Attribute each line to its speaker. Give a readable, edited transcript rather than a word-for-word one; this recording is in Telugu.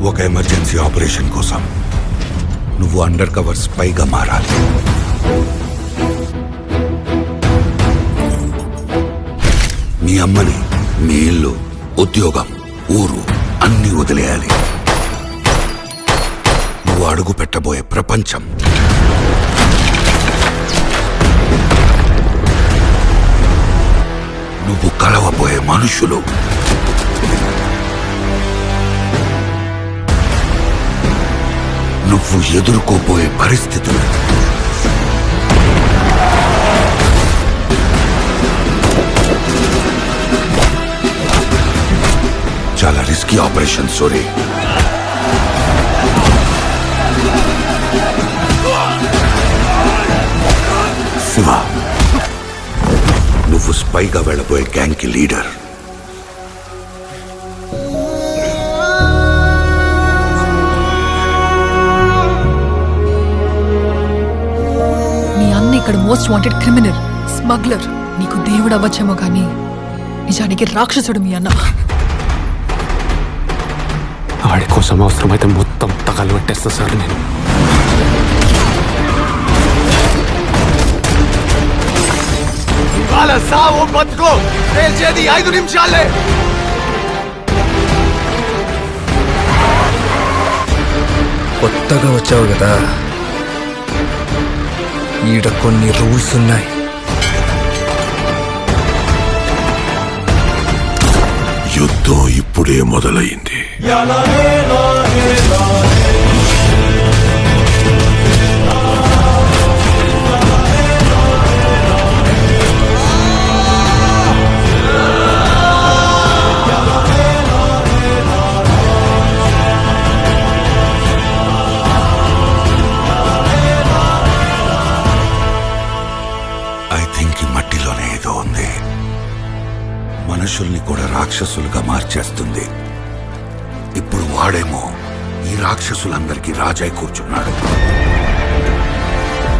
Speaker 1: ఒక ఎమర్జెన్సీ ఆపరేషన్ కోసం నువ్వు అండర్ కవర్ స్పైగా మారాలి. మీ అమ్మని, మీ ఇల్లు, ఉద్యోగం, ఊరు అన్నీ వదిలేయాలి. నువ్వు అడుగు పెట్టబోయే ప్రపంచం, నువ్వు కలవబోయే మనుషులు, నువ్వు ఎదుర్కోబోయే పరిస్థితులు, చాలా రిస్కీ ఆపరేషన్ సోరీ. శివ, నువ్వు స్పైగా వెళ్ళబోయే గ్యాంగ్ కి లీడర్.
Speaker 2: మీ అన్న ఇక్కడ మోస్ట్ వాంటెడ్ క్రిమినల్, స్మగ్లర్. నీకు దేవుడు అవ్వచ్చేమో కానీ నిజానికి రాక్షసుడు మీ అన్న.
Speaker 3: వాడి కోసం అవసరమైతే మొత్తం తగలు పెట్టేస్తా సార్ నేను.
Speaker 4: ఇవాళ సావు బతుకో తేల్చేది 5 నిమిషాలే.
Speaker 5: కొత్తగా వచ్చావు కదా, ఈడ కొన్ని రూల్స్ ఉన్నాయి.
Speaker 1: యుద్ధం ఇప్పుడే మొదలైంది. ఐ థింక్ ఈ మట్టిలోనే ఏదో ఉంది. మనుషుల్ని కూడా రాక్షసులుగా మార్చేస్తుంది. ఇప్పుడు వాడేమో ఈ రాక్షసులందరికీ రాజై కూర్చున్నాడు.